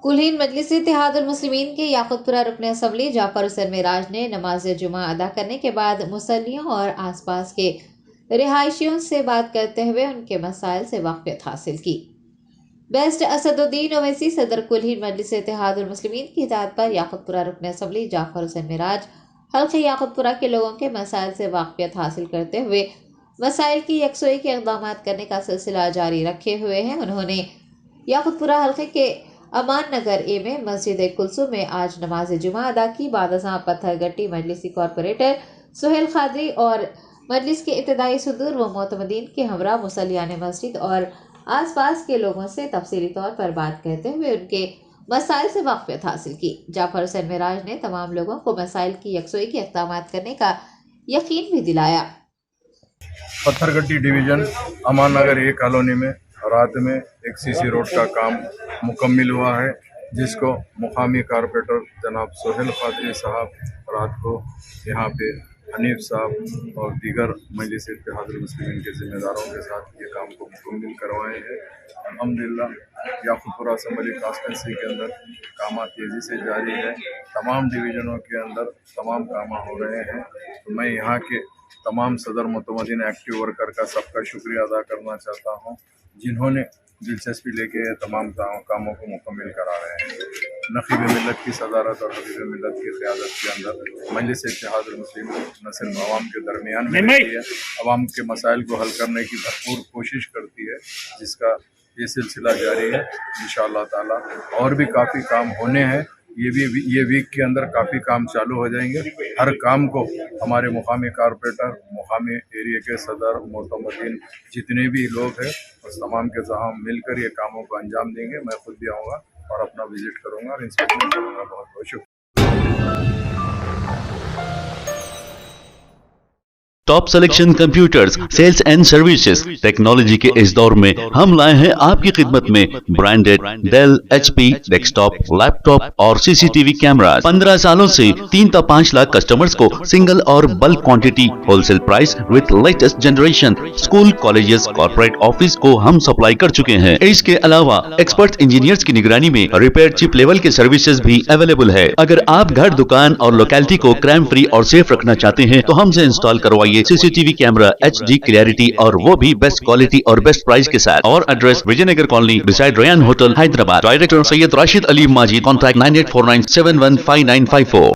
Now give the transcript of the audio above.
कुलीन मजलिस इत्तेहाद मुस्लिमीन के याकुतपुरा रुकन असम्बली जाफर हुसैन मेराज ने नमाज जुमा अदा करने के बाद मुसल्लियों और आसपास के रिहायशियों से बात करते हुए उनके मसाइल से वाक़फ़ियत हासिल की। बेस्ट असदुद्दीन ओवैसी सदर कुलीन मजलिस इत्तेहाद मुस्लिमीन की हिदायत पर याकुतपुरा रुकन असम्बली जाफर हुसैन मेराज हल्के याकुतपुरा के लोगों के मसाइल से वाक़फ़ियत हासिल करते हुए मसाइल की यकसुई के इक़दाम करने का सिलसिला जारी रखे हुए हैं। उन्होंने याकुतपुरा हल्के के अमान नगर ए में मस्जिद कुलसुम में आज नमाज जुमा अदा की। बाद अज़ां पत्थरगट्टी मजलिसी कॉरपोरेटर सुहेल खादरी और मजलिस के इब्तिदाई सदूर व मोतमदीन के हमरा मुसल्लियान मस्जिद और आसपास के लोगों से तफसीली तौर पर बात करते हुए उनके मसाइल से वाक़फ़ियत हासिल की। जाफर हुसैन मेराज ने तमाम लोगों को मसाइल की यकसुई के इक़दाम करने का यकीन भी दिलाया। पत्थरगट्टी डिवीज़न अमान नगर ए कॉलोनी में रात में एक सीसी रोड का काम मुकम्मिल हुआ है, जिसको मुकामी कारपोरेटर जनाब सुहेल खादरी साहब रात को यहाँ पे हनीफ साहब और दीगर मजलिस इत्तेहाद मुस्लिमीन के ज़िम्मेदारों के साथ ये काम को मुकम्मिल करवाए हैं। अल्हम्दुलिल्लाह याकुतपुरा असम्बली कॉन्स्टिट्यूंसी के अंदर काम तेज़ी से जारी है। तमाम डिवीज़नों के अंदर तमाम काम हो रहे हैं। तो मैं यहाँ के तमाम सदर मुतमदीन एक्टिव वर्कर का सबका शुक्रिया अदा करना चाहता हूँ, जिन्होंने दिलचस्पी लेके तमाम कामों को मुकम्मिल करा रहे हैं। नक़ीब मिल्लत की सदारत और हबीब मिल्लत की क़यादत के अंदर मजलिस इत्तेहाद मुस्लिमीन न सिर्फ अवाम के दरमियान में रहती है, अवाम के मसाइल को हल करने की भरपूर कोशिश करती है, जिसका ये सिलसिला जारी है। इंशाअल्लाह ताला और भी काफ़ी काम होने हैं। ये वीक के अंदर काफ़ी काम चालू हो जाएंगे। हर काम को हमारे मुकामी कारपोरेटर, मुकामी एरिया के सदर, मोतमदीन जितने भी लोग हैं उस तमाम के साथ मिलकर ये कामों को अंजाम देंगे। मैं खुद भी आऊँगा और अपना विजिट करूँगा और इंस्पेक्शन करूँगा। बहुत बहुत शुक्रिया। Top selection computers sales and services technology के इस दौर में हम लाए हैं आपकी खिदमत में branded Dell, HP desktop, laptop और सीसीटीवी कैमरा। 15 सालों से 3 से 5 लाख कस्टमर्स को सिंगल और bulk quantity wholesale price with latest generation school, colleges, corporate office को हम सप्लाई कर चुके हैं। इसके अलावा एक्सपर्ट इंजीनियर्स की निगरानी में रिपेयर चिप लेवल के सर्विसेज भी अवेलेबल है। अगर आप घर, दुकान और लोकेलिटी को क्राइम फ्री और सेफ रखना चाहते हैं तो हमसे इंस्टॉल करवाइए सीसीटीवी कैमरा HD क्लैरिटी और वो भी बेस्ट क्वालिटी और बेस्ट प्राइस के साथ। और address Vijayanagar colony beside Ryan hotel, Hyderabad. Director Syed Rashid Ali Majid. Contact 9849715954।